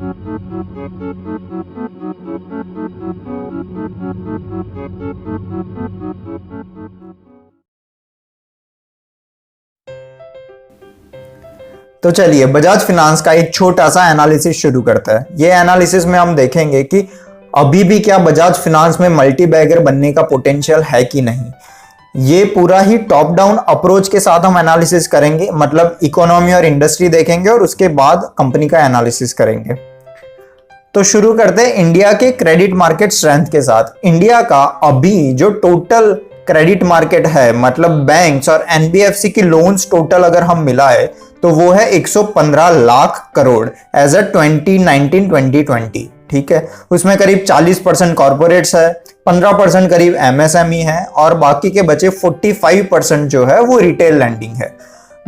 तो चलिए बजाज फिनांस का एक छोटा सा एनालिसिस शुरू करता है। ये एनालिसिस में हम देखेंगे कि अभी भी क्या बजाज फिनांस में मल्टी बैगर बनने का पोटेंशियल है कि नहीं। ये पूरा ही टॉप डाउन अप्रोच के साथ हम एनालिसिस करेंगे, मतलब इकोनॉमी और इंडस्ट्री देखेंगे और उसके बाद कंपनी का एनालिसिस करेंगे। तो शुरू करते हैं इंडिया के क्रेडिट मार्केट स्ट्रेंथ के साथ। इंडिया का अभी जो टोटल क्रेडिट मार्केट है, मतलब बैंक्स और एनबीएफसी की लोन्स टोटल अगर हम मिलाए तो वो है 115 लाख करोड़ एज अ 2019-2020। ठीक है, उसमें करीब 40% कॉर्पोरेट्स है, 15% करीब एमएसएमई है और बाकी के बचे 45% जो है वो रिटेल लैंडिंग है।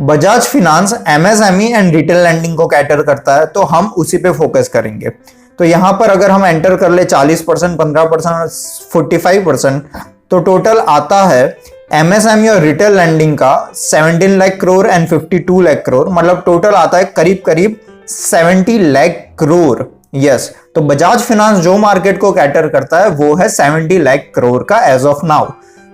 Bajaj finance MSME and retail landing को कैटर करता है, तो हम उसी पे फोकस करेंगे। तो यहां पर अगर हम एंटर कर ले 40%, 15% और 45%, तो टोटल आता है एमएसएमई और रिटेल लैंडिंग का 17 लाख करोड़ एंड 52 लाख करोड़, मतलब टोटल आता है करीब करीब 70 लाख करोड़। यस, तो बजाज फिनांस जो मार्केट को कैटर करता है वो है 70 लाख करोड़ का एज ऑफ नाउ।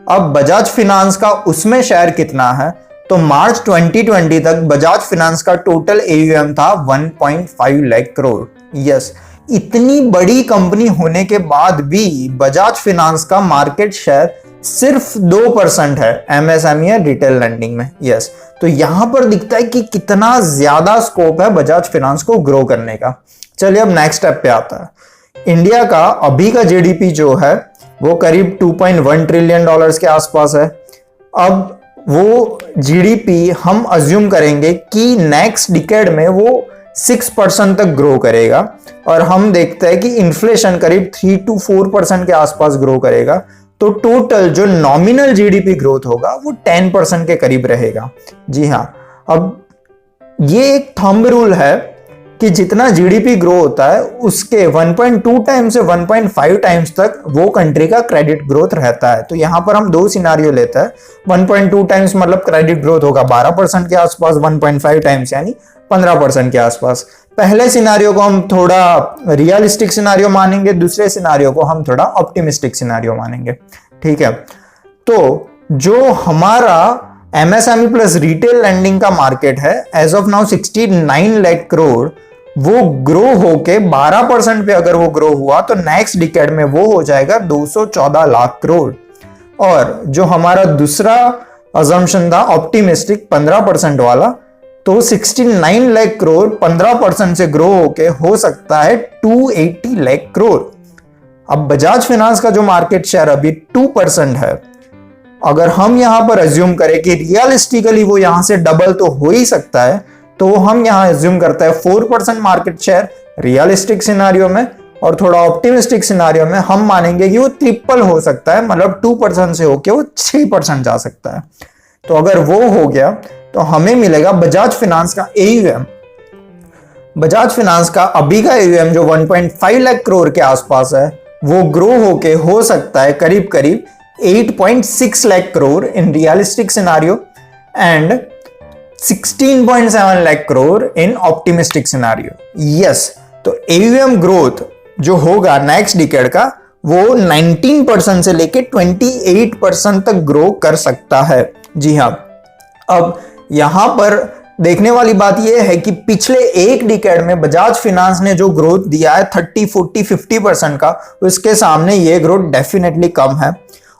अब बजाज फिनांस का उसमें शेयर कितना है, तो मार्च 2020 तक बजाज फिनांस का टोटल एयूएम था 1.5 लाख करोड़। यस, इतनी बड़ी कंपनी होने के बाद भी बजाज फिनांस का मार्केट शेयर सिर्फ 2% है एमएसएमई और रिटेल लैंडिंग में। यस, तो यहां पर दिखता है कि कितना ज्यादा स्कोप है बजाज फिनांस को ग्रो करने का। चलिए अब नेक्स्ट स्टेप पे आता है। इंडिया का अभी का जीडीपी जो है वो करीब 2.1 ट्रिलियन डॉलर्स के आसपास है। अब वो जीडीपी हम अज्यूम करेंगे कि नेक्स्ट डिकेड में वो 6% तक ग्रो करेगा और हम देखते हैं कि इन्फ्लेशन करीब 3 to 4% के आसपास ग्रो करेगा, तो टोटल जो नॉमिनल जीडीपी ग्रोथ होगा वो 10% के करीब रहेगा। जी हाँ, अब ये एक थंब रूल है कि जितना जीडीपी ग्रो होता है उसके 1.2 टाइम्स से 1.5 टाइम्स तक वो कंट्री का क्रेडिट ग्रोथ रहता है। तो यहां पर हम दो सिनारियो लेते हैं। 1.2 टाइम्स मतलब क्रेडिट ग्रोथ होगा 12% के आसपास, 1.5 टाइम्स यानी 15% के आसपास। पहले सिनारियो को हम थोड़ा रियलिस्टिक सिनारियो मानेंगे, दूसरे सिनारियो को हम थोड़ा ऑप्टिमिस्टिक सिनारियो मानेंगे। ठीक है, तो जो हमारा एमएसएमई प्लस रिटेल लैंडिंग का मार्केट है as of now 69 lakh crore, वो ग्रो होके 12% पे अगर वो ग्रो हुआ तो नेक्स्ट डिकेड में वो हो जाएगा 214 लाख करोड़। और जो हमारा दूसरा अजम्पशन था ऑप्टिमिस्टिक 15% वाला, तो 69 लाख करोड़ 15% से ग्रो होके हो सकता है 280 लाख करोड़। अब बजाज फिनांस का जो मार्केट शेयर अभी 2% है, अगर हम यहां पर अज्यूम करें कि रियलिस्टिकली वो यहां से डबल तो हो ही सकता है, तो हम यहां अज्यूम करते हैं 4% मार्केट शेयर रियलिस्टिक सिनारियो में, और थोड़ा ऑप्टिमिस्टिक सिनारियो में हम मानेंगे कि वो ट्रिपल हो सकता है, मतलब 2% से होके वो 6% जा सकता है। तो अगर वो हो गया तो हमें मिलेगा बजाज फिनांस का एयूएम। बजाज फिनांस का अभी का एयूएम जो 1.5 लाख करोड़ के आसपास है, वो ग्रो होके हो सकता है करीब करीब 8.6 lakh crore in realistic scenario and 16.7 lakh crore in optimistic scenario. Yes, तो एयूएम ग्रोथ जो होगा नेक्स्ट डिकेड का वो 19% से लेके 28% तक ग्रो कर सकता है। जी हाँ, अब यहां पर देखने वाली बात यह है कि पिछले एक डिकेड में बजाज फिनांस ने जो ग्रोथ दिया है 30, 40, 50% का, उसके सामने ये ग्रोथ डेफिनेटली कम है।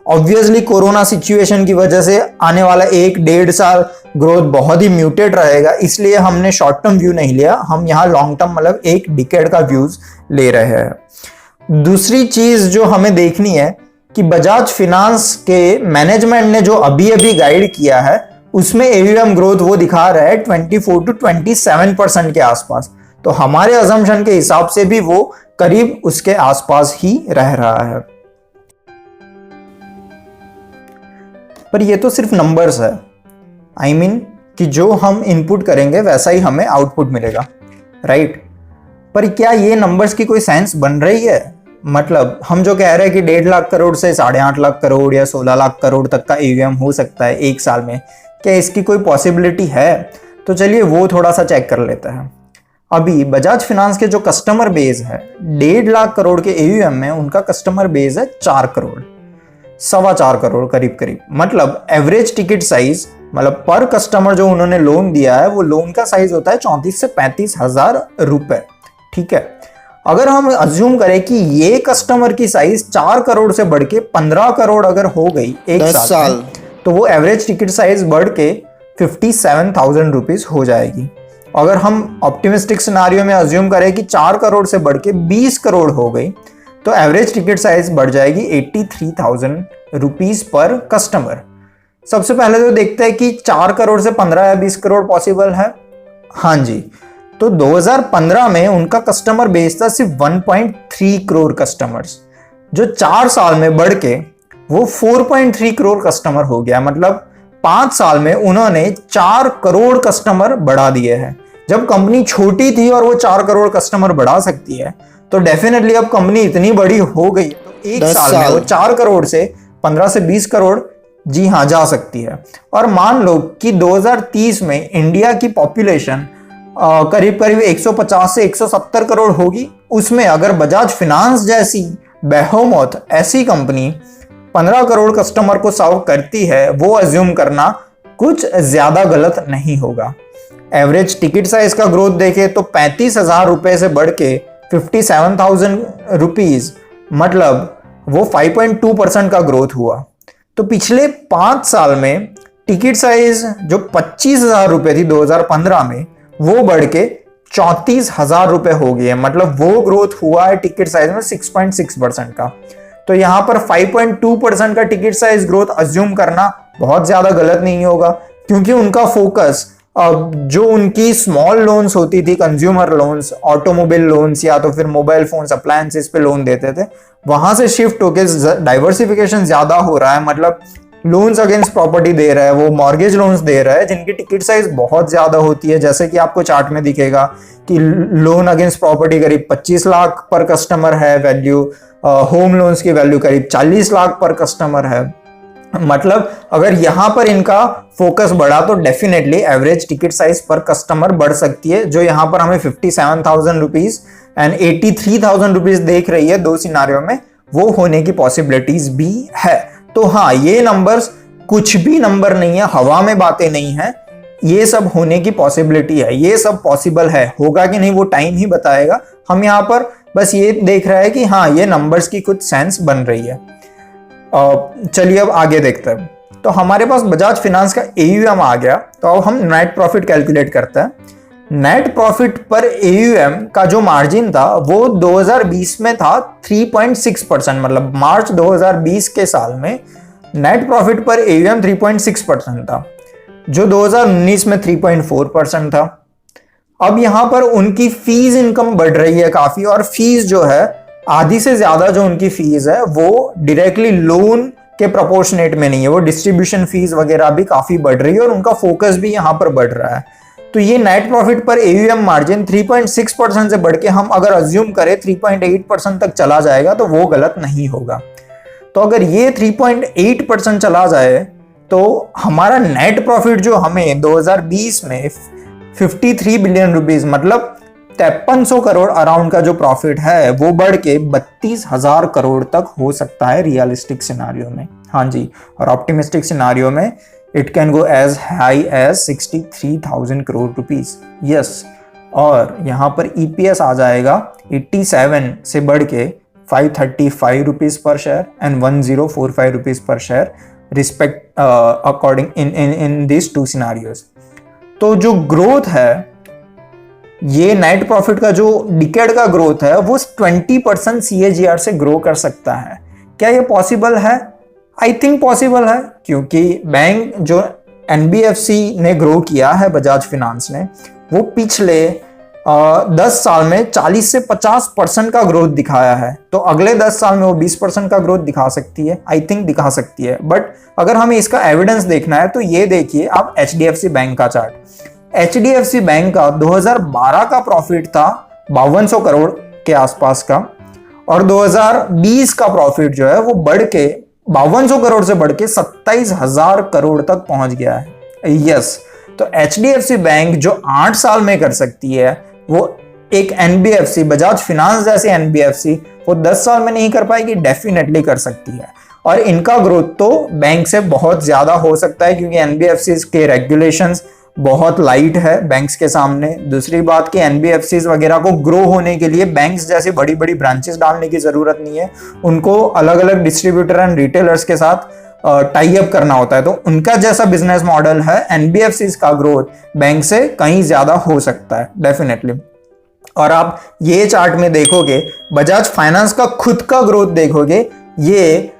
ऑब्वियसली कोरोना सिचुएशन की वजह से आने वाला 1-1.5 साल ग्रोथ बहुत ही म्यूटेड रहेगा, इसलिए हमने शॉर्ट टर्म व्यू नहीं लिया, हम यहाँ लॉन्ग टर्म मतलब एक डिकेड का व्यूज ले रहे हैं। दूसरी चीज जो हमें देखनी है कि बजाज फिनांस के मैनेजमेंट ने जो अभी अभी गाइड किया है उसमें एयूएम ग्रोथ वो दिखा रहा है 24 to 27% के आसपास, तो हमारे अजम्पशन के हिसाब से भी वो करीब उसके आसपास ही रह रहा है। पर ये तो सिर्फ नंबर्स है, आई मीन कि जो हम इनपुट करेंगे वैसा ही हमें आउटपुट मिलेगा, राइट? पर क्या ये नंबर्स की कोई सेंस बन रही है? मतलब हम जो कह रहे हैं कि 1.5 लाख करोड़ से 8.5 लाख करोड़ या 16 लाख करोड़ तक का एयूएम हो सकता है एक साल में, क्या इसकी कोई पॉसिबिलिटी है? तो चलिए वो थोड़ा सा चेक कर लेते हैं। अभी बजाज फिनांस के जो कस्टमर बेस है 1.5 लाख करोड़ के एयूएम में उनका कस्टमर बेस है 4 करोड़, 4.25 करोड़ करीब करीब। मतलब एवरेज टिकट साइज, मतलब पर कस्टमर जो उन्होंने लोन दिया है वो लोन का साइज होता है 34 से 35 हजार रुपए। ठीक है, अगर हम अज्यूम करें कि ये कस्टमर की साइज 4 करोड़ से बढ़ के 15 करोड़ अगर हो गई एक साल में, तो वो एवरेज टिकट साइज बढ़ के 57,000 रुपीज हो जाएगी। अगर हम ऑप्टिमिस्टिक सिनारियो में अज्यूम करें कि 4 करोड़ से बढ़ के 20 करोड़ हो गई, तो एवरेज टिकट साइज बढ़ जाएगी 83,000 रुपीज पर कस्टमर। सबसे पहले तो देखते हैं कि 4 करोड़ से 15 या 20 करोड़ पॉसिबल है। हाँ जी, तो 2015 में उनका कस्टमर बेस था सिर्फ 1.3 करोड़ कस्टमर्स, जो 4 साल में बढ़ के वो 4.3 करोड़ कस्टमर हो गया। मतलब 5 साल में उन्होंने 4 करोड़ कस्टमर बढ़ा दिए हैं। जब कंपनी छोटी थी और वो 4 करोड़ कस्टमर बढ़ा सकती है, तो डेफिनेटली अब कंपनी इतनी बड़ी हो गई तो एक साल में वो 4 करोड़ से 15 से 20 करोड़ जी हाँ जा सकती है। और मान लो कि 2030 में इंडिया की पॉपुलेशन करीब करीब 150 से 170 करोड़ होगी। उसमें अगर बजाज फिनांस जैसी बेहेमोथ ऐसी कंपनी 15 करोड़ कस्टमर को सर्व करती है, वो अज्यूम करना कुछ ज्यादा गलत नहीं होगा। एवरेज टिकट साइज का ग्रोथ देखे तो 35,000 रुपए से बढ़ के 57,000 रुपीज, मतलब वो 5.2% का ग्रोथ हुआ। तो पिछले 5 साल में टिकट साइज जो 25,000 रुपए थी 2015 में, वो बढ़ के 34,000 रुपए हो गई है। मतलब वो ग्रोथ हुआ है टिकट साइज में 6.6% का। तो यहां पर 5.2% का टिकट साइज ग्रोथ अज्यूम करना बहुत ज्यादा गलत नहीं होगा, क्योंकि उनका फोकस जो उनकी स्मॉल लोन्स होती थी, कंज्यूमर लोन्स, ऑटोमोबाइल लोन्स या तो फिर मोबाइल फोन्स, अप्लायंसेस पे लोन देते थे, वहां से शिफ्ट होके डाइवर्सिफिकेशन ज्यादा हो रहा है। मतलब लोन्स अगेंस्ट प्रॉपर्टी दे रहा है, वो मॉर्गेज लोन्स दे रहा है जिनकी टिकट साइज बहुत ज्यादा होती है। जैसे कि आपको चार्ट में दिखेगा कि लोन अगेंस्ट प्रॉपर्टी करीब 25 लाख पर कस्टमर है वैल्यू, होम लोन्स की वैल्यू करीब 40 लाख पर कस्टमर है। मतलब अगर यहां पर इनका फोकस बढ़ा तो डेफिनेटली एवरेज टिकट साइज पर कस्टमर बढ़ सकती है, जो यहां पर हमें 57,000 रुपीज एंड 83,000 रुपीज देख रही है दो सिनारियों में, वो होने की पॉसिबिलिटीज भी है। तो हाँ, ये नंबर्स कुछ भी नंबर नहीं है, हवा में बातें नहीं है, ये सब होने की पॉसिबिलिटी है, ये सब पॉसिबल है। होगा कि नहीं वो टाइम ही बताएगा। हम यहाँ पर बस ये देख रहे हैं कि हाँ, ये नंबर्स की कुछ सेंस बन रही है। चलिए अब आगे देखते हैं। तो हमारे पास बजाज फिनांस का एयूएम आ गया, तो अब हम नेट प्रॉफिट कैलकुलेट करते हैं। नेट प्रॉफिट पर एयूएम का जो मार्जिन था वो 2020 में था 3.6%। मतलब मार्च 2020 के साल में नेट प्रॉफिट पर एयूएम 3.6% था, जो 2019 में 3.4% था। अब यहां पर उनकी फीस इनकम बढ़ रही है काफी, और फीस जो है आधी से ज्यादा जो उनकी फीस है वो डायरेक्टली लोन के प्रोपोर्शनेट में नहीं है, वो डिस्ट्रीब्यूशन फीस वगैरह भी काफी बढ़ रही है और उनका फोकस भी यहां पर बढ़ रहा है। तो ये नेट प्रॉफिट पर एयूएम मार्जिन 3.6% से बढ़ के हम अगर अज्यूम करें 3.8% तक चला जाएगा तो वो गलत नहीं होगा। तो अगर ये 3.8% चला जाए तो हमारा नेट प्रॉफिट जो हमें 2020 में 53 बिलियन रुपीस, मतलब 5300 करोड़ अराउंड का जो प्रॉफिट है, वो बढ़ के 32,000 करोड़ तक हो सकता है रियलिस्टिक सिनारियो में। हाँ जी, और ऑप्टिमिस्टिक सिनारियो में it can go as high as 63,000 crore rupees. Yes, और यहाँ पर ईपीएस आ जाएगा 87 से बढ़ के 535 रुपीस पर शेयर एंड 1045 रुपीस पर share respect according in this two scenarios. तो जो ग्रोथ है, ये नेट प्रॉफिट का जो डिकेड का ग्रोथ है वो 20% CAGR से ग्रो कर सकता है। क्या ये पॉसिबल है? आई थिंक पॉसिबल है, क्योंकि बैंक जो NBFC ने ग्रो किया है बजाज फिनांस ने, वो पिछले 10 साल में 40 से 50% का ग्रोथ दिखाया है। तो अगले 10 साल में वो 20% का ग्रोथ दिखा सकती है, आई थिंक दिखा सकती है। बट अगर हमें इसका एविडेंस देखना है तो ये देखिए आप HDFC बैंक का चार्ट। HDFC बैंक का 2012 का प्रॉफिट था 5200 करोड़ के आसपास का, और 2020 का प्रॉफिट जो है वो बढ़ के 5200 करोड़ से बढ़ के 27,000 करोड़ तक पहुंच गया है। यस, तो HDFC बैंक जो 8 साल में कर सकती है वो एक एनबीएफसी, बजाज फिनांस जैसी एनबीएफसी वो 10 साल में नहीं कर पाएगी? डेफिनेटली कर सकती है। और इनका ग्रोथ तो बैंक से बहुत ज्यादा हो सकता है, क्योंकि एनबीएफसी के रेगुलेशंस बहुत लाइट है बैंक्स के सामने। दूसरी बात कि एनबीएफसीज वगैरह को ग्रो होने के लिए बैंक्स जैसी बड़ी बड़ी ब्रांचेस डालने की जरूरत नहीं है, उनको अलग अलग डिस्ट्रीब्यूटर एंड रिटेलर्स के साथ टाई अप करना होता है। तो उनका जैसा बिजनेस मॉडल है, एनबीएफसीज का ग्रोथ बैंक से कहीं ज्यादा हो सकता है डेफिनेटली। और आप ये चार्ट में देखोगे, बजाज फाइनेंस का खुद का ग्रोथ देखोगे, ये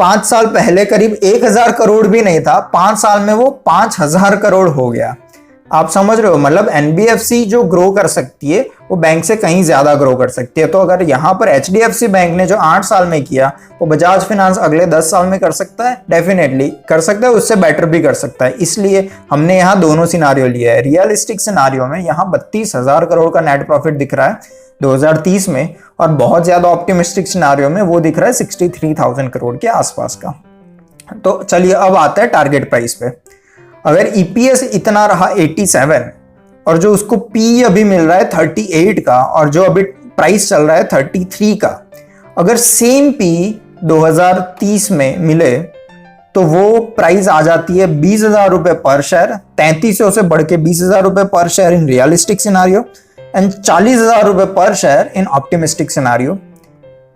5 साल पहले करीब 1000 करोड़ भी नहीं था, 5 साल में वो 5000 करोड़ हो गया। आप समझ रहे हो, मतलब एनबीएफसी जो ग्रो कर सकती है वो बैंक से कहीं ज्यादा ग्रो कर सकती है। तो अगर यहाँ पर एचडीएफसी बैंक ने जो 8 साल में किया, वो बजाज फाइनेंस अगले 10 साल में कर सकता है? डेफिनेटली कर सकता है, उससे बेटर भी कर सकता है। इसलिए हमने यहाँ दोनों सिनारियो लिए है। रियलिस्टिक सिनारियो में यहाँ 32,000 करोड़ का नेट प्रॉफिट दिख रहा है 2030 में, और बहुत ज्यादा ऑप्टिमिस्टिक सिनारियो में वो दिख रहा है 63,000 करोड़ के आसपास का। तो चलिए अब आता है टारगेट प्राइस पे। अगर ईपीएस इतना रहा 87 और जो उसको पी अभी मिल रहा है 38 का, और जो अभी प्राइस चल रहा है 33 का, अगर सेम पी 2030 में मिले तो वो प्राइस आ जाती है 20,000 रुपए पर शेयर, 3300 से बढ़ के 20,000 रुपए पर share in realistic scenario and 40,000 रुपए पर share in optimistic scenario.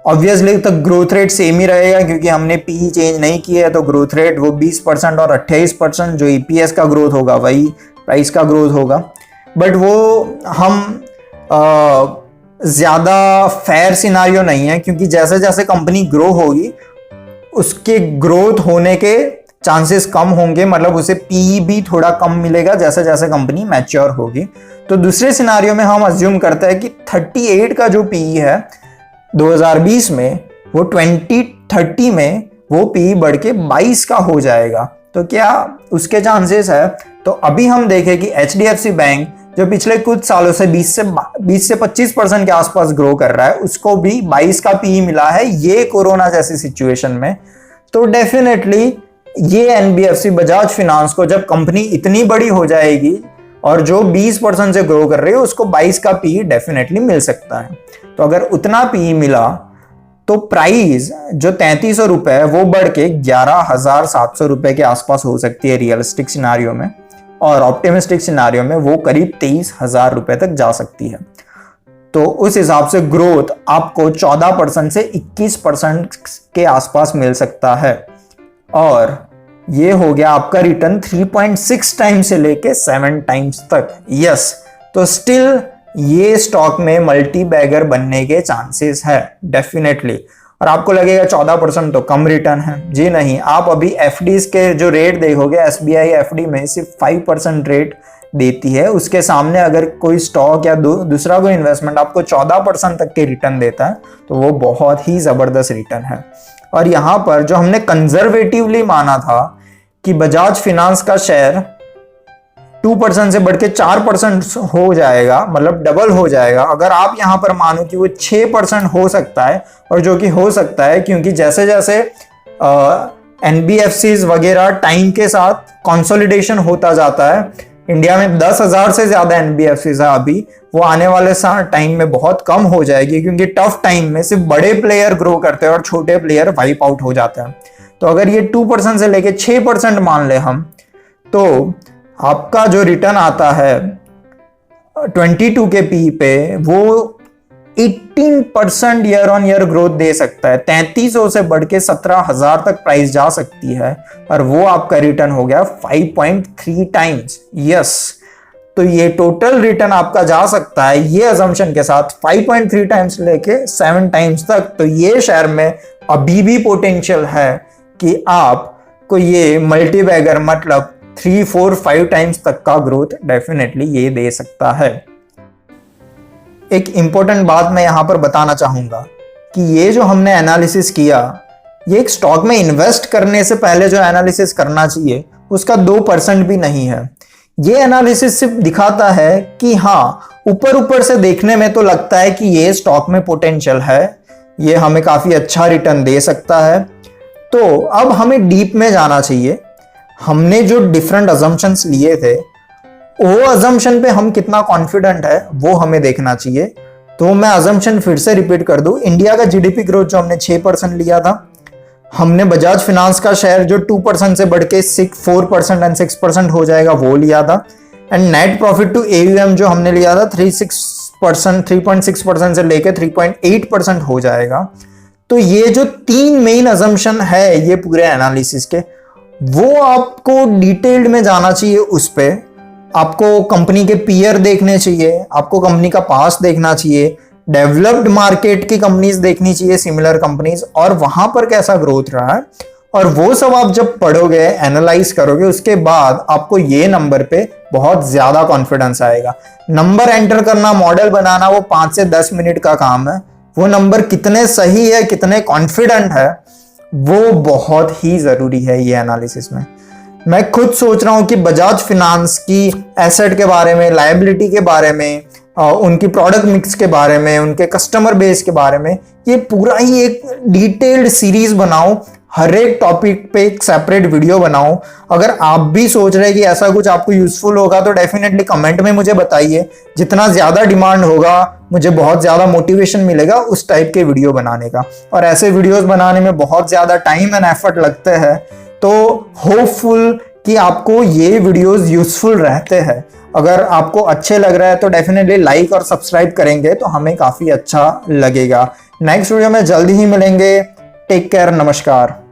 Obviously तो ग्रोथ रेट सेम ही रहेगा, क्योंकि हमने पी चेंज नहीं किया है, तो ग्रोथ रेट वो 20% और 28%, जो ईपीएस का ग्रोथ होगा वही प्राइस का ग्रोथ होगा। बट वो हम ज्यादा फेयर सिनारियो नहीं है, क्योंकि जैसे जैसे कंपनी ग्रो होगी उसके ग्रोथ होने के चांसेस कम होंगे, मतलब उसे पी भी थोड़ा कम मिलेगा जैसे जैसे कंपनी मैच्योर होगी। तो दूसरे सिनारियो में हम अज्यूम करते हैं कि 38 का जो पी है 2020 में, वो 2030 में वो पी बढ़ के 22 का हो जाएगा। तो क्या उसके चांसेस है? तो अभी हम देखें कि एचडीएफसी बैंक जो पिछले कुछ सालों से 20 से 25% के आसपास ग्रो कर रहा है, उसको भी 22 का पी मिला है ये कोरोना जैसी सिचुएशन में। तो डेफिनेटली ये एनबीएफसी बजाज फाइनेंस को जब कंपनी इतनी बड़ी हो जाएगी और जो 20% से ग्रो कर रही है उसको 22 का पी डेफिनेटली मिल सकता है। तो अगर उतना पी मिला तो प्राइस जो 3300 रुपए है वो बढ़ के 11,700 रुपए के आसपास हो सकती है रियलिस्टिक सिनारियो में, और ऑप्टिमिस्टिक सिनारियो में वो करीब 23,000 रुपए तक जा सकती है। तो उस हिसाब से ग्रोथ आपको 14% से 21% के आसपास मिल सकता है, और ये हो गया आपका रिटर्न 3.6 टाइम्स से लेके 7 टाइम्स तक। यस, तो स्टिल ये स्टॉक में मल्टी बैगर बनने के चांसेस है डेफिनेटली। और आपको लगेगा 14% तो कम रिटर्न है, जी नहीं। आप अभी एफडीज के जो रेट देखोगे, एसबीआई एफडी में सिर्फ 5% रेट देती है, उसके सामने अगर कोई स्टॉक या दूसरा कोई इन्वेस्टमेंट आपको 14% तक के रिटर्न देता है तो वो बहुत ही जबरदस्त रिटर्न है। और यहां पर जो हमने कंजर्वेटिवली माना था कि बजाज फाइनेंस का शेयर 2% से बढ़ के 4% हो जाएगा, मतलब डबल हो जाएगा, अगर आप यहां पर मानो कि वो 6% हो सकता है, और जो कि हो सकता है क्योंकि जैसे जैसे एनबीएफसीज वगैरह टाइम के साथ कंसोलिडेशन होता जाता है, इंडिया में 10,000 से ज्यादा एनबीएफसीज है अभी, वो आने वाले टाइम में बहुत कम हो जाएगी, क्योंकि टफ टाइम में सिर्फ बड़े प्लेयर ग्रो करते हैं और छोटे प्लेयर वाइप आउट हो जाते हैं। तो अगर ये 2% से लेके 6% मान ले हम, तो आपका जो रिटर्न आता है 22 के पी पे वो 18% ईयर ऑन ईयर ग्रोथ दे सकता है। 3300 से बढ़ के 17,000 तक प्राइस जा सकती है, और वो आपका रिटर्न हो गया 5.3 टाइम्स। यस, तो ये टोटल रिटर्न आपका जा सकता है ये अजम्पशन के साथ 5.3 टाइम्स लेके 7 टाइम्स तक। तो ये शेयर में अभी भी पोटेंशियल है कि आपको ये मल्टी बैगर मतलब 3, 4, 5 टाइम्स तक का ग्रोथ डेफिनेटली ये दे सकता है। एक इंपॉर्टेंट बात मैं यहां पर बताना चाहूंगा कि ये जो हमने एनालिसिस किया, ये एक स्टॉक में इन्वेस्ट करने से पहले जो एनालिसिस करना चाहिए उसका 2% भी नहीं है। ये एनालिसिस सिर्फ दिखाता है कि हाँ, ऊपर ऊपर से देखने में तो लगता है कि ये स्टॉक में पोटेंशियल है, ये हमें काफी अच्छा रिटर्न दे सकता है। तो अब हमें डीप में जाना चाहिए। हमने जो डिफरेंट अजम्पशंस लिए थे वो अजम्पशन पे हम कितना कॉन्फिडेंट है वो हमें देखना चाहिए। तो मैं अजम्पशन फिर से रिपीट कर दूं, इंडिया का जीडीपी ग्रोथ जो हमने 6% लिया था, हमने बजाज फाइनेंस का शेयर जो 2% से बढ़ के 4% एंड 6% हो जाएगा वो लिया था, and net profit to AUM जो हमने लिया था 3.6% से लेके 3.8% हो जाएगा। तो ये जो 3 मेन अजम्पशन है ये पूरे एनालिसिस के, वो आपको डिटेल्ड में जाना चाहिए। उस पे आपको कंपनी के पीयर देखने चाहिए, आपको कंपनी का पास देखना चाहिए, डेवलप्ड मार्केट की कंपनीज देखनी चाहिए, सिमिलर कंपनीज, और वहां पर कैसा ग्रोथ रहा है, और वो सब आप जब पढ़ोगे, एनालाइज करोगे, उसके बाद आपको ये नंबर पे बहुत ज्यादा कॉन्फिडेंस आएगा। नंबर एंटर करना, मॉडल बनाना वो 5 से 10 मिनट का काम है। वो नंबर कितने सही है, कितने कॉन्फिडेंट है, वो बहुत ही जरूरी है ये एनालिसिस में। मैं खुद सोच रहा हूं कि बजाज फाइनेंस की एसेट के बारे में, लायबिलिटी के बारे में, उनकी प्रोडक्ट मिक्स के बारे में, उनके कस्टमर बेस के बारे में ये पूरा ही एक डिटेल्ड सीरीज बनाऊं, हर एक टॉपिक पे एक सेपरेट वीडियो बनाऊं। अगर आप भी सोच रहे हैं कि ऐसा कुछ आपको यूजफुल होगा तो डेफिनेटली कमेंट में मुझे बताइए। जितना ज्यादा डिमांड होगा मुझे बहुत ज्यादा मोटिवेशन मिलेगा उस टाइप के वीडियो बनाने का, और ऐसे वीडियोस बनाने में बहुत ज्यादा टाइम एंड एफर्ट लगते हैं। तो होपफुल कि आपको ये वीडियोस यूजफुल रहते हैं। अगर आपको अच्छे लग रहा है तो डेफिनेटली लाइक और सब्सक्राइब करेंगे तो हमें काफी अच्छा लगेगा। नेक्स्ट वीडियो में जल्दी ही मिलेंगे। टेक केयर, नमस्कार।